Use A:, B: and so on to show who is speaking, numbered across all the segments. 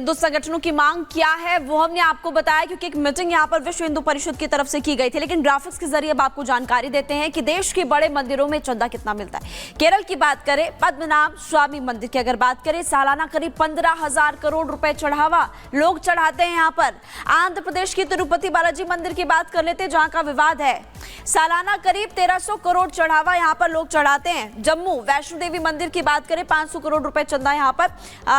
A: हिंदू संगठनों की मांग क्या है वो हमने आपको बताया, क्योंकि एक मीटिंग यहां पर विश्व हिंदू परिषद की तरफ से की गई थी। लेकिन ग्राफिक्स के जरिए अब आपको जानकारी देते हैं कि देश के बड़े मंदिरों में चंदा कितना मिलता है। केरल की बात करें, पद्मनाभ स्वामी मंदिर की अगर बात करें, सालाना करीब 15,000 करोड़ रुपए चढ़ावा लोग चढ़ाते हैं यहां पर। आंध्र प्रदेश की तिरुपति बालाजी मंदिर की बात कर लेते हैं, जहां का विवाद है, सालाना करीब 1300 करोड़ चढ़ावा यहां पर लोग चढ़ाते हैं। जम्मू वैष्णो देवी मंदिर की बात करें, 500 करोड़ रुपए चंदा यहां पर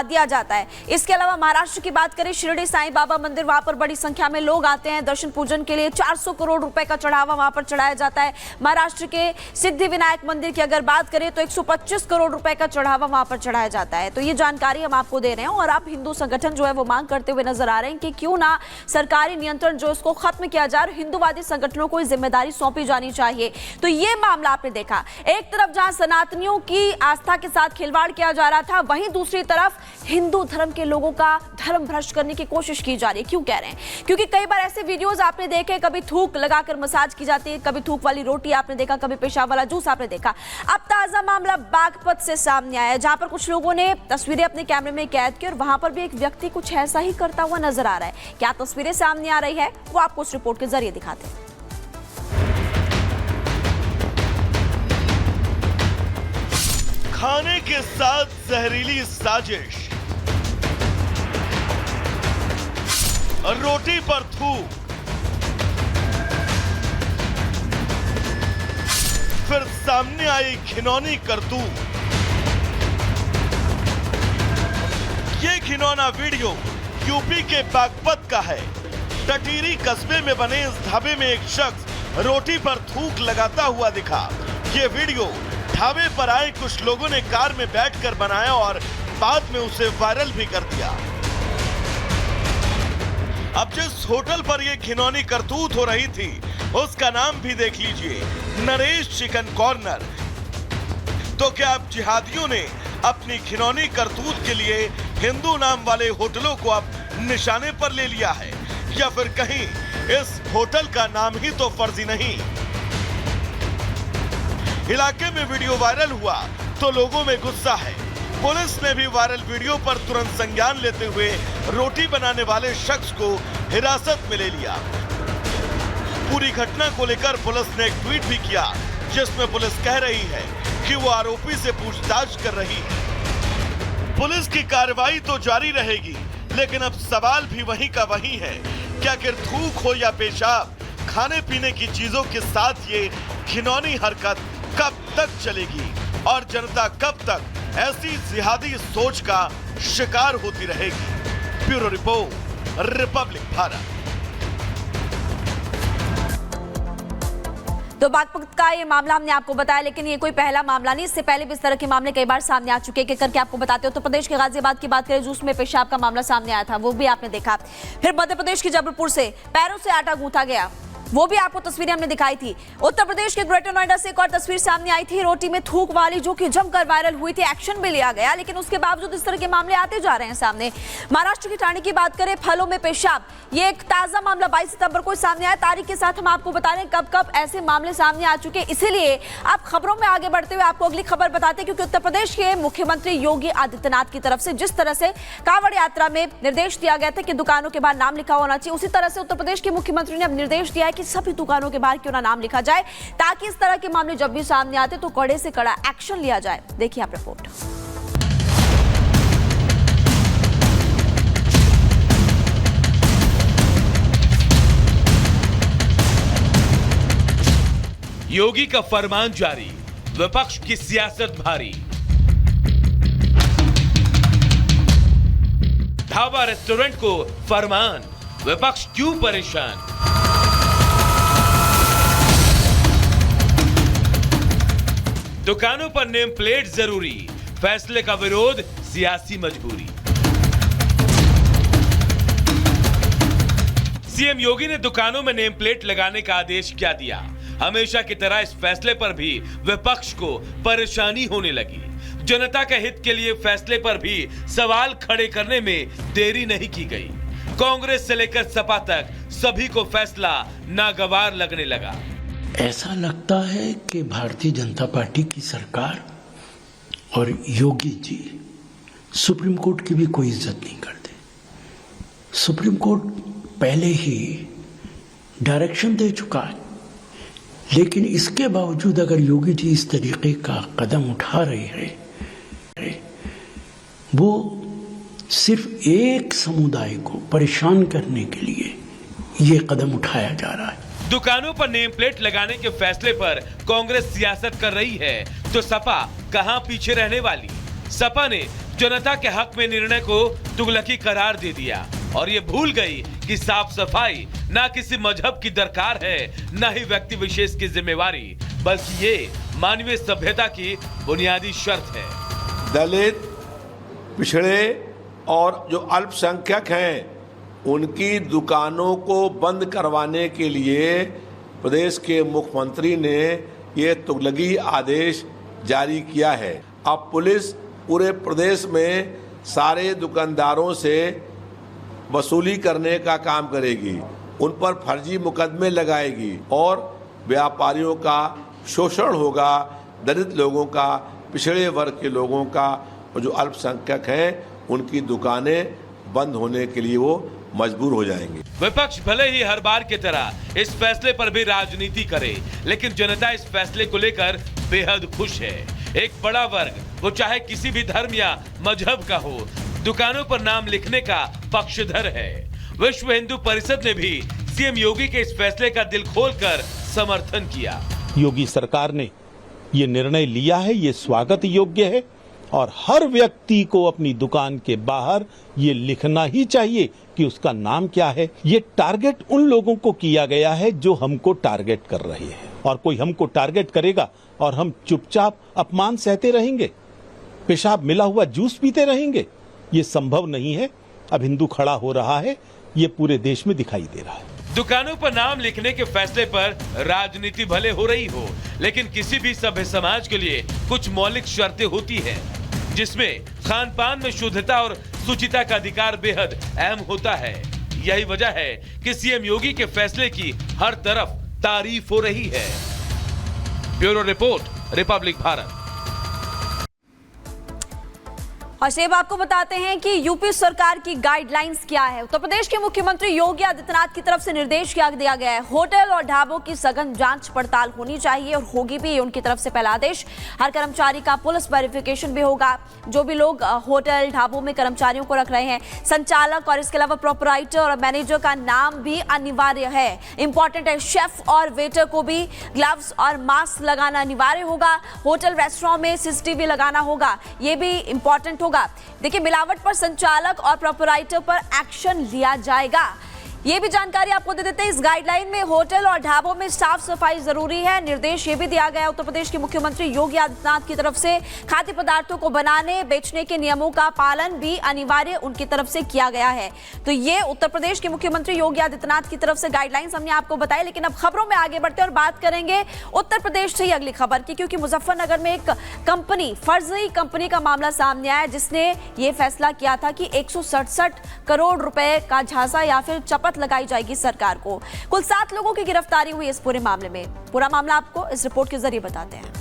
A: दिया जाता है। इसके अलावा महाराष्ट्र की बात करें, शिरडी साईं बाबा मंदिर, वहां पर बड़ी संख्या में लोग आते हैं दर्शन पूजन के लिए। 400 करोड़ रुपए का चढ़ावा वहां पर चढ़ाया जाता है। महाराष्ट्र के सिद्धि विनायक मंदिर की अगर बात करें तो 125 करोड़ रुपए का चढ़ावा वहां पर चढ़ाया जाता है। तो ये जानकारी हम आपको दे रहे हैं और आप हिंदू संगठन जो है वो मांग करते हुए नजर आ रहे हैं कि क्यों ना सरकारी नियंत्रण जो इसको खत्म किया जाए, हिंदूवादी संगठनों को जिम्मेदारी सौंपी जानी चाहिए। तो ये मामला आपने देखा, एक तरफ जहां सनातनियों की आस्था के साथ खिलवाड़ किया जा रहा था, वहीं दूसरी तरफ हिंदू धर्म के लोगों का धर्म भ्रष्ट करने की कोशिश की जा रही है। क्यों कह रहे हैं? क्योंकि कई बार ऐसे वीडियोस आपने देखे, कभी थूक लगाकर मसाज की जाती है, कभी थूक वाली रोटी आपने देखा, कभी पेशाब वाला जूस आपने देखा। अब ताजा मामला बागपत से सामने आया, जहां पर कुछ लोगों ने तस्वीरें अपने कैमरे में कैद की और वहां पर भी एक व्यक्ति कुछ ऐसा ही करता हुआ नजर आ रहा है। क्या तस्वीरें सामने आ रही है वो आपको इस रिपोर्ट के जरिए दिखाते हैं।
B: खाने के साथ जहरीली साजिश, रोटी पर थूक, फिर सामने आई घिनौनी करतूत। ये घिनौना वीडियो यूपी के बागपत का है। टटीरी कस्बे में बने इस ढाबे में एक शख्स रोटी पर थूक लगाता हुआ दिखा। ये वीडियो ढाबे पर आए कुछ लोगों ने कार में बैठकर बनाया और बाद में उसे वायरल भी कर दिया। अब जिस होटल पर यह घिनौनी करतूत हो रही थी उसका नाम भी देख लीजिए, नरेश चिकन कॉर्नर। तो क्या अब जिहादियों ने अपनी घिनौनी करतूत के लिए हिंदू नाम वाले होटलों को अब निशाने पर ले लिया है, या फिर कहीं इस होटल का नाम ही तो फर्जी नहीं? इलाके में वीडियो वायरल हुआ तो लोगों में गुस्सा है। पुलिस ने भी वायरल वीडियो पर तुरंत संज्ञान लेते हुए रोटी बनाने वाले शख्स को हिरासत में ले लिया। पूरी घटना को लेकर पुलिस ने एक ट्वीट भी किया, जिसमें पुलिस कह रही है कि वो आरोपी से पूछताछ कर रही है। पुलिस की कार्रवाई तो जारी रहेगी, लेकिन अब सवाल भी वहीं का वहीं है। क्या आखिर थूक हो या पेशाब, खाने पीने की चीजों के साथ ये घिनौनी हरकत कब तक चलेगी और जनता कब तक ऐसी जिहादी सोच का शिकार होती रहेगी? Bureau report, Republic Bharat.
A: तो बागपत का ये मामला हमने आपको बताया, लेकिन ये कोई पहला मामला नहीं। इससे पहले भी इस तरह के मामले कई बार सामने आ चुके हैं। करके आपको बताते हो, उत्तर प्रदेश के गाजियाबाद की बात करें, जूस में पेशाब का मामला सामने आया था, वो भी आपने देखा। फिर मध्य प्रदेश के जबलपुर से पैरों से आटा गूंथा गया, वो भी आपको तस्वीरें हमने दिखाई थी। उत्तर प्रदेश के ग्रेटर नोएडा से एक और तस्वीर सामने आई थी, रोटी में थूक वाली, जो कि जमकर वायरल हुई थी। एक्शन भी लिया गया, लेकिन उसके बावजूद इस तरह के मामले आते जा रहे हैं सामने। महाराष्ट्र की ठाणे की बात करें, फलों में पेशाब, ये एक ताजा मामला 22 सितंबर को सामने आया। तारीख के साथ हम आपको बता रहे हैं कब कब ऐसे मामले सामने आ चुके हैं। इसीलिए आप खबरों में आगे बढ़ते हुए आपको अगली खबर बताते हैं, क्योंकि उत्तर प्रदेश के मुख्यमंत्री योगी आदित्यनाथ की तरफ से जिस तरह से कांवड़ यात्रा में निर्देश दिया गया था कि दुकानों के बाहर नाम लिखा होना चाहिए, उसी तरह से उत्तर प्रदेश के मुख्यमंत्री ने अब निर्देश दिया है कि सभी दुकानों के बाहर क्यों ना नाम लिखा जाए, ताकि इस तरह के मामले जब भी सामने आते तो कड़े से कड़ा एक्शन लिया जाए। देखिए आप रिपोर्ट।
C: योगी का फरमान जारी, विपक्ष की सियासत भारी। ढाबा रेस्टोरेंट को फरमान, विपक्ष क्यों परेशान? दुकानों पर नेम प्लेट जरूरी, फैसले का विरोध सियासी मजबूरी। सीएम योगी ने दुकानों में नेम प्लेट लगाने का आदेश क्या दिया? हमेशा की तरह इस फैसले पर भी विपक्ष को परेशानी होने लगी। जनता के हित के लिए फैसले पर भी सवाल खड़े करने में देरी नहीं की गई। कांग्रेस से लेकर सपा तक सभी को फैसला नागवार लगने लगा।
D: ऐसा लगता है कि भारतीय जनता पार्टी की सरकार और योगी जी सुप्रीम कोर्ट की भी कोई इज्जत नहीं करते। सुप्रीम कोर्ट पहले ही डायरेक्शन दे चुका है, लेकिन इसके बावजूद अगर योगी जी इस तरीके का कदम उठा रहे हैं, वो सिर्फ एक समुदाय को परेशान करने के लिए ये कदम उठाया जा रहा है।
C: दुकानों पर नेम प्लेट लगाने के फैसले पर कांग्रेस सियासत कर रही है तो सपा कहां पीछे रहने वाली। सपा ने जनता के हक में निर्णय को तुगलकी करार दे दिया और ये भूल गई कि साफ सफाई ना किसी मजहब की दरकार है, न ही व्यक्ति विशेष की जिम्मेवारी, बल्कि ये मानवीय सभ्यता की बुनियादी शर्त है।
E: दलित, पिछड़े और जो अल्पसंख्यक हैं उनकी दुकानों को बंद करवाने के लिए प्रदेश के मुख्यमंत्री ने ये तुगलकी आदेश जारी किया है। अब पुलिस पूरे प्रदेश में सारे दुकानदारों से वसूली करने का काम करेगी, उन पर फर्जी मुकदमे लगाएगी और व्यापारियों का शोषण होगा, दलित लोगों का, पिछड़े वर्ग के लोगों का और जो अल्पसंख्यक हैं उनकी दुकानें बंद होने के लिए वो मजबूर हो जाएंगे।
C: विपक्ष भले ही हर बार की तरह इस फैसले पर भी राजनीति करे, लेकिन जनता इस फैसले को लेकर बेहद खुश है। एक बड़ा वर्ग, वो चाहे किसी भी धर्म या मजहब का हो, दुकानों पर नाम लिखने का पक्षधर है। विश्व हिंदू परिषद ने भी सीएम योगी के इस फैसले का दिल खोलकर समर्थन किया।
F: योगी सरकार ने ये निर्णय लिया है, ये स्वागत योग्य है और हर व्यक्ति को अपनी दुकान के बाहर ये लिखना ही चाहिए कि उसका नाम क्या है। ये टारगेट उन लोगों को किया गया है जो हमको टारगेट कर रहे हैं, और कोई हमको टारगेट करेगा और हम चुपचाप अपमान सहते रहेंगे, पेशाब मिला हुआ जूस पीते रहेंगे, ये संभव नहीं है। अब हिंदू खड़ा हो रहा है, ये पूरे देश में दिखाई दे रहा है।
C: दुकानों पर नाम लिखने के फैसले पर राजनीति भले हो रही हो, लेकिन किसी भी सभ्य समाज के लिए कुछ मौलिक शर्तें होती हैं, जिसमें खान पान में शुद्धता और शुचिता का अधिकार बेहद अहम होता है। यही वजह है कि सीएम योगी के फैसले की हर तरफ तारीफ हो रही है। Bureau report, Republic Bharat.
A: और अब आपको बताते हैं कि यूपी सरकार की गाइडलाइंस क्या है। उत्तर प्रदेश के मुख्यमंत्री योगी आदित्यनाथ की तरफ से निर्देश क्या दिया गया है। होटल और ढाबों की सघन जांच पड़ताल होनी चाहिए और होगी भी, उनकी तरफ से पहला आदेश। हर कर्मचारी का पुलिस वेरिफिकेशन भी होगा। जो भी लोग होटल ढाबों में कर्मचारियों को रख रहे हैं, संचालक और इसके अलावा प्रोपराइटर और मैनेजर का नाम भी अनिवार्य है। इंपॉर्टेंट है, शेफ और वेटर को भी ग्लव्स और मास्क लगाना अनिवार्य होगा। होटल रेस्टोरेंट में सीसीटीवी लगाना होगा, ये भी इंपॉर्टेंट होगा। देखिए, मिलावट पर संचालक और प्रोपराइटर पर एक्शन लिया जाएगा। ये भी जानकारी आपको दे देते हैं। इस गाइडलाइन में होटल और ढाबों में साफ सफाई जरूरी है। निर्देश ये भी दिया गया है उत्तर प्रदेश के मुख्यमंत्री योगी आदित्यनाथ की तरफ से। खाद्य पदार्थों को बनाने बेचने के नियमों का पालन भी अनिवार्य उनकी तरफ से किया गया है। तो ये उत्तर प्रदेश के मुख्यमंत्री योगी आदित्यनाथ की तरफ से गाइडलाइंस हमने आपको बताई। लेकिन अब खबरों में आगे बढ़ते और बात करेंगे उत्तर प्रदेश से ही अगली खबर की, क्योंकि मुजफ्फरनगर में एक कंपनी, फर्जी कंपनी का मामला सामने आया, जिसने ये फैसला किया था कि 167 करोड़ रुपए का झांसा या फिर चपत लगाई जाएगी सरकार को। कुल 7 लोगों की गिरफ्तारी हुई इस पूरे मामले में। पूरा मामला आपको इस रिपोर्ट के जरिए बताते हैं।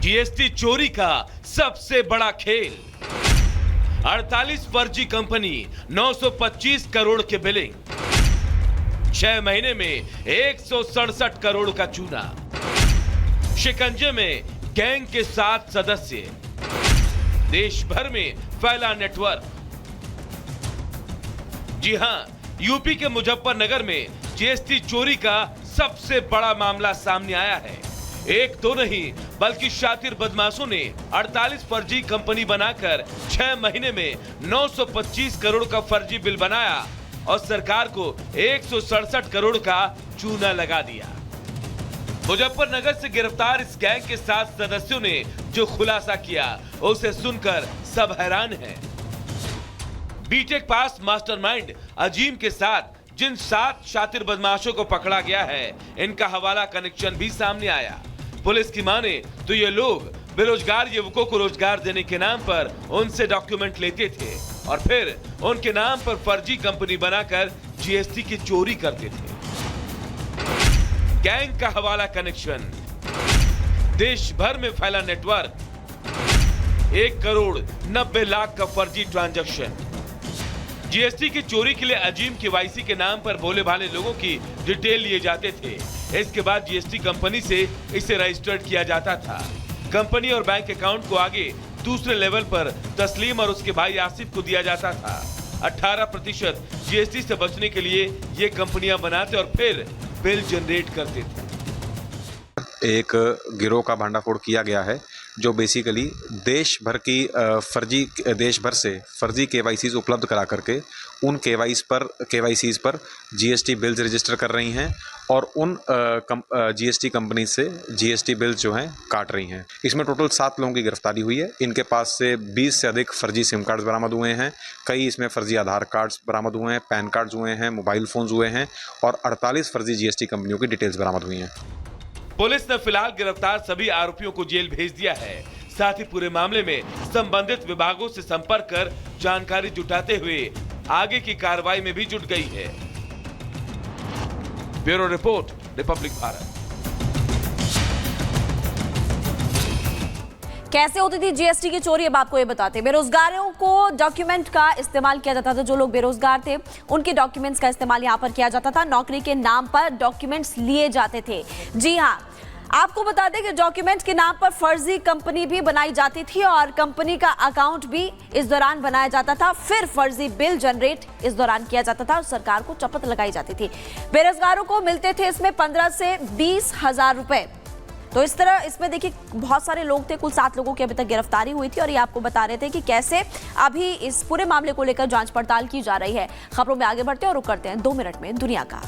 C: जीएसटी चोरी का सबसे बड़ा खेल। 48 फर्जी कंपनी, 925 करोड़ के बिलिंग, 6 महीने में 167 करोड़ का चूना। शिकंजे में गैंग के 7 सदस्य, देश भर में फैला नेटवर्क। जी हां, यूपी के मुजफ्फरनगर में जीएसटी चोरी का सबसे बड़ा मामला सामने आया है। एक तो नहीं बल्कि शातिर बदमाशों ने 48 फर्जी कंपनी बनाकर 6 महीने में 925 करोड़ का फर्जी बिल बनाया और सरकार को 167 करोड़ का चूना लगा दिया। मुजफ्फरनगर से गिरफ्तार इस गैंग के 7 सदस्यों ने जो खुलासा किया, उसे सुनकर सब हैरान हैं। बीटेक पास मास्टरमाइंड अजीम के साथ जिन 7 शातिर बदमाशों को पकड़ा गया है, इनका हवाला कनेक्शन भी सामने आया। पुलिस की माने तो ये लोग बेरोजगार युवकों को रोजगार देने के नाम पर उनसे डॉक्यूमेंट लेते थे और फिर उनके नाम पर फर्जी कंपनी बनाकर जीएसटी की चोरी करते थे। गैंग का हवाला कनेक्शन। देश भर में फैला नेटवर्क, 1 करोड़ 90 लाख का फर्जी ट्रांजैक्शन। जीएसटी की चोरी के लिए अजीम केवाईसी के नाम पर भोले भाले लोगों की डिटेल लिए जाते थे। इसके बाद जीएसटी कंपनी से इसे रजिस्टर्ड किया जाता था। कंपनी और बैंक अकाउंट को आगे दूसरे लेवल पर तस्लीम और उसके भाई आसिफ को दिया जाता था। 18% जीएसटी से बचने के लिए ये कंपनियां बनाते और फिर बिल जनरेट करते थे।
G: एक गिरोह का भंडाफोड़ किया गया है जो बेसिकली देश भर से फर्जी केवाईसीज उपलब्ध करा करके उन केवाईसीज पर जीएसटी बिल्स रजिस्टर कर रही हैं और उन जीएसटी कंपनी से जीएसटी बिल्स जो हैं काट रही हैं। इसमें टोटल 7 लोगों की गिरफ्तारी हुई है। इनके पास से 20 से अधिक फर्जी सिम कार्ड्स बरामद हुए हैं। कई इसमें फर्जी आधार कार्ड्स बरामद हुए हैं, पैन कार्ड्स हुए हैं, मोबाइल फोन्स हुए हैं और 48 फर्जी जीएसटी कंपनियों की डिटेल्स बरामद हुई हैं।
C: पुलिस ने फिलहाल गिरफ्तार सभी आरोपियों को जेल भेज दिया है। साथ ही पूरे मामले में संबंधित विभागों से संपर्क कर जानकारी जुटाते हुए आगे की कार्रवाई में भी जुट गई है। Bureau report, Republic Bharat.
A: कैसे होती थी जीएसटी की चोरी, अब आपको ये बताते हैं। बेरोजगारों को डॉक्यूमेंट का इस्तेमाल किया जाता था। जो लोग बेरोजगार थे उनके डॉक्यूमेंट्स का इस्तेमाल यहां पर किया जाता था। नौकरी के नाम पर डॉक्यूमेंट्स लिए जाते थे। जी हां, आपको बता दें कि डॉक्यूमेंट के नाम पर फर्जी कंपनी भी बनाई जाती थी और कंपनी का अकाउंट भी इस दौरान बनाया जाता था। फिर फर्जी बिल जनरेट इस दौरान किया जाता था और सरकार को चपत लगाई जाती थी। बेरोजगारों को मिलते थे इसमें 15 से 20 हजार रुपए। तो इस तरह इसमें देखिए बहुत सारे लोग थे। कुल 7 लोगों की अभी तक गिरफ्तारी हुई थी और ये आपको बता रहे थे कि कैसे अभी इस पूरे मामले को लेकर जांच पड़ताल की जा रही है। खबरों में आगे बढ़ते हैं और रुक करते हैं 2 मिनट में दुनिया का।